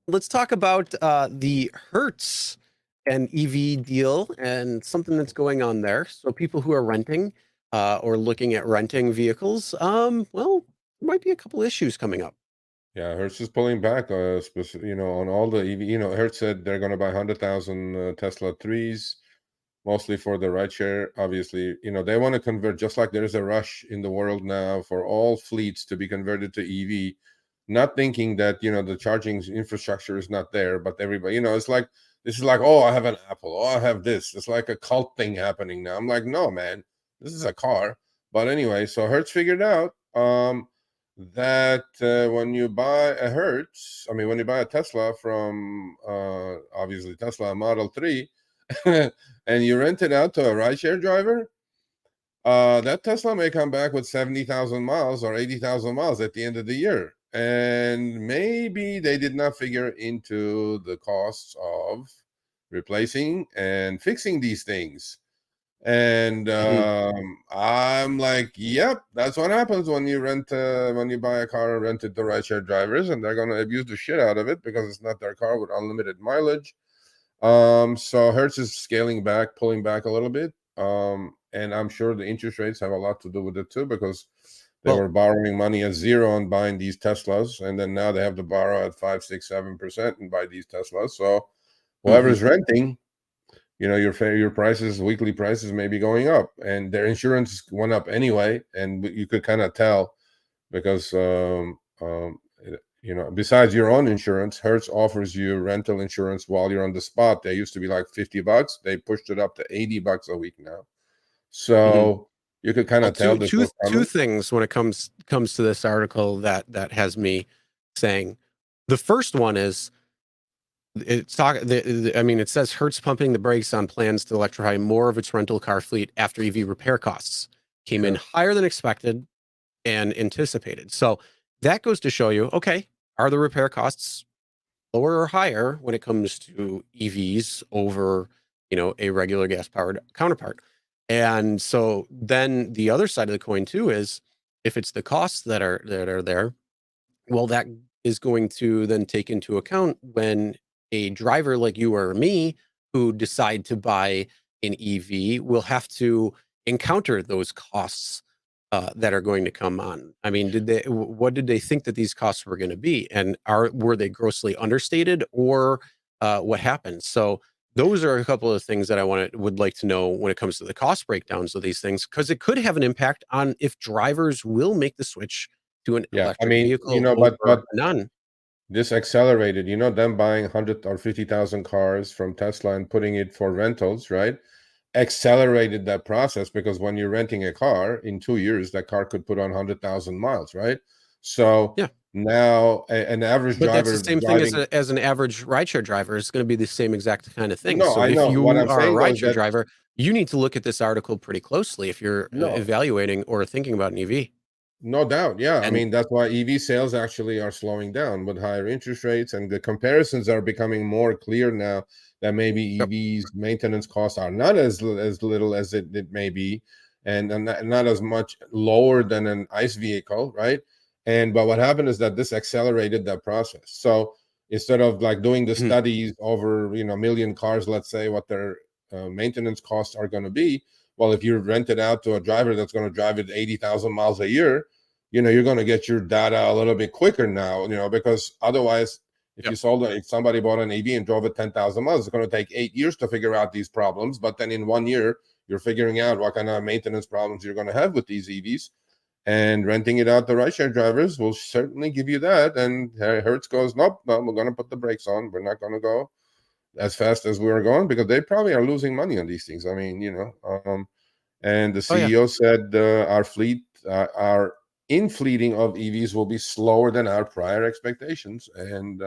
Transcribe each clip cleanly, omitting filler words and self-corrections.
Let's talk about the Hertz and EV deal and something that's going on there. So people who are renting or looking at renting vehicles, well, there might be a couple issues coming up. Yeah, Hertz is pulling back, on all the EV. Hertz said they're going to buy 100,000 Tesla 3s, mostly for the rideshare. Obviously, they want to convert, just like there's a rush in the world now for all fleets to be converted to EV, not thinking that, the charging infrastructure is not there, but everybody, it's like, this is like, oh, I have an Apple, oh, I have this. It's like a cult thing happening now. I'm like, no, man, this is a car. But anyway, so Hertz figured out, that when you buy a when you buy a Tesla from obviously Tesla Model 3 and you rent it out to a rideshare driver, that Tesla may come back with 70,000 miles or 80,000 miles at the end of the year. And maybe they did not figure into the costs of replacing and fixing these things. And I'm like, yep, that's what happens when you buy a car and rent it to rideshare drivers, and they're going to abuse the shit out of it because it's not their car with unlimited mileage. So Hertz is scaling back, pulling back a little bit. And I'm sure the interest rates have a lot to do with it too, because they were borrowing money at zero and buying these Teslas, and then now they have to borrow at 5, 6, 7% and buy these Teslas. So whoever's renting, your prices, weekly prices may be going up, and their insurance went up anyway. And you could kind of tell because, besides your own insurance, Hertz offers you rental insurance while you're on the spot. They used to be like $50. They pushed it up to $80 a week now. So you could kind of tell this was Two coming. things when it comes to this article that has me saying. The first one is it says Hertz pumping the brakes on plans to electrify more of its rental car fleet after EV repair costs came in higher than expected and anticipated. So that goes to show you, okay, are the repair costs lower or higher when it comes to EVs over, a regular gas powered counterpart? And so then the other side of the coin too is if it's the costs that are there, well, that is going to then take into account when a driver like you or me who decide to buy an EV will have to encounter those costs that are going to come on. I mean, what did they think that these costs were going to be, and were they grossly understated, or what happened? So those are a couple of things that I would like to know when it comes to the cost breakdowns of these things, because it could have an impact on if drivers will make the switch to an electric vehicle over none. This accelerated, them buying 100 or 50,000 cars from Tesla and putting it for rentals, right? Accelerated that process, because when you're renting a car in 2 years, that car could put on 100,000 miles, right? So now an average driver, that's the same thing as an average rideshare driver. It's going to be the same exact kind of thing. No, so I if know. you What I'm are a saying rideshare driver, you need to look at this article pretty closely if you're evaluating or thinking about an EV. No doubt. Yeah. That's why EV sales actually are slowing down with higher interest rates, and the comparisons are becoming more clear now that maybe EVs maintenance costs are not as little as it may be, and not as much lower than an ICE vehicle, right? But what happened is that this accelerated that process. So instead of like doing the studies over, a million cars, let's say what their maintenance costs are going to be, well, if you rent it out to a driver that's going to drive it 80,000 miles a year, you're going to get your data a little bit quicker now, because otherwise, if somebody bought an EV and drove it 10,000 miles, it's going to take 8 years to figure out these problems. But then in 1 year, you're figuring out what kind of maintenance problems you're going to have with these EVs. And renting it out to rideshare drivers will certainly give you that. And Hertz goes, nope, no, we're going to put the brakes on. We're not going to go as fast as we were going, because they probably are losing money on these things. And the CEO said our fleet, our in-fleeting of EVs will be slower than our prior expectations. And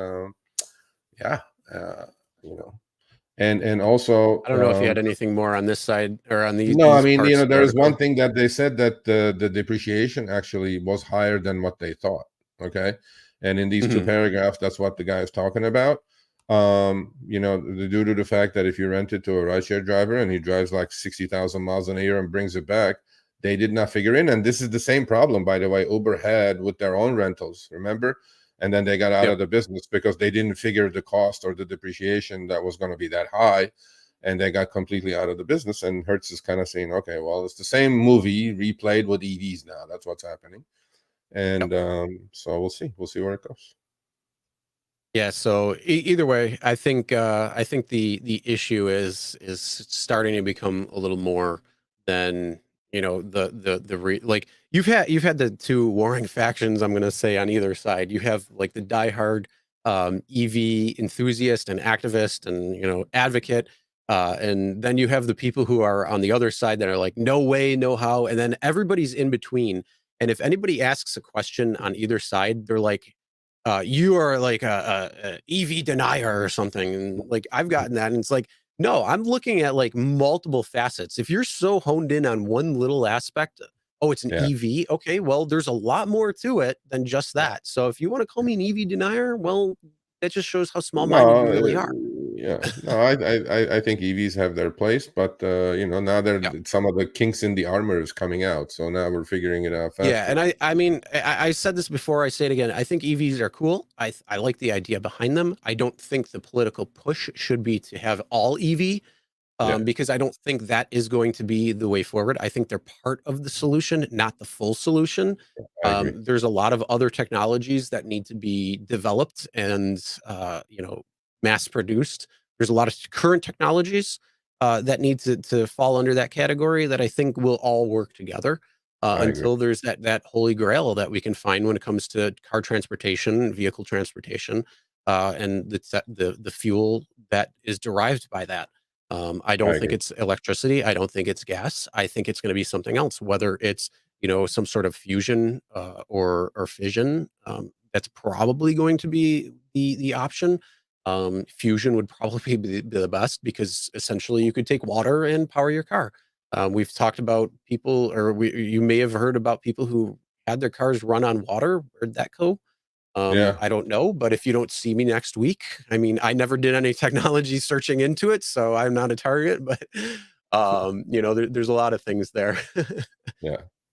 and also, I don't know if you had anything more on this side or on these. No, parts there is one thing that they said, that the depreciation actually was higher than what they thought. Okay. And in these two paragraphs, that's what the guy is talking about. Due to the fact that if you rent it to a rideshare driver and he drives like 60,000 miles in a year and brings it back, they did not figure in. And this is the same problem, by the way, Uber had with their own rentals, remember? And then they got out of the business because they didn't figure the cost or the depreciation that was going to be that high. And they got completely out of the business. And Hertz is kind of saying, okay, well, it's the same movie replayed with EVs now. That's what's happening. And so we'll see where it goes. Yeah. So either way, I think the issue is starting to become a little more than, like you've had the two warring factions, I'm going to say, on either side. You have like the diehard EV enthusiast and activist and, advocate. And then you have the people who are on the other side that are like, no way, no how. And then everybody's in between. And if anybody asks a question on either side, they're like, you are like a EV denier or something. And like, I've gotten that. And it's like, no, I'm looking at like multiple facets. If you're so honed in on one little aspect, oh, it's an EV. Okay, well, there's a lot more to it than just that. So if you want to call me an EV denier, well, that just shows how small-minded you really are. No, I think EVs have their place, but now some of the kinks in the armor is coming out, so now we're figuring it out faster. Yeah, and I mean, I said this before, I say it again. I think EVs are cool. I like the idea behind them. I don't think the political push should be to have all EV. Because I don't think that is going to be the way forward. I think they're part of the solution, not the full solution. I agree. There's a lot of other technologies that need to be developed and mass produced. There's a lot of current technologies that need to fall under that category that I think will all work together until there's that holy grail that we can find when it comes to car transportation, vehicle transportation, and the fuel that is derived by that. I don't think it's electricity. I don't think it's gas. I think it's going to be something else, whether it's, some sort of fusion or fission. That's probably going to be the option. Fusion would probably be the best because essentially you could take water and power your car. We've talked about people, or you may have heard about people who had their cars run on water. Where'd that go? I don't know, but if you don't see me next week, I mean, I never did any technology searching into it, so I'm not a target, but there's a lot of things there.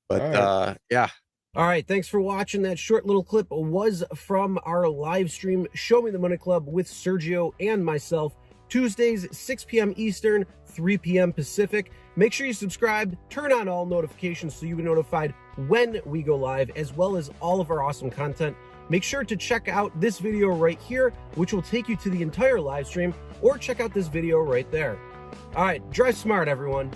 But yeah. All right, thanks for watching. That short little clip was from our live stream, Show Me the Money Club with Sergio and myself, Tuesdays, 6 p.m. Eastern, 3 p.m. Pacific. Make sure you subscribe, turn on all notifications so you get notified when we go live, as well as all of our awesome content. Make sure to check out this video right here, which will take you to the entire live stream, or check out this video right there. All right, drive smart, everyone.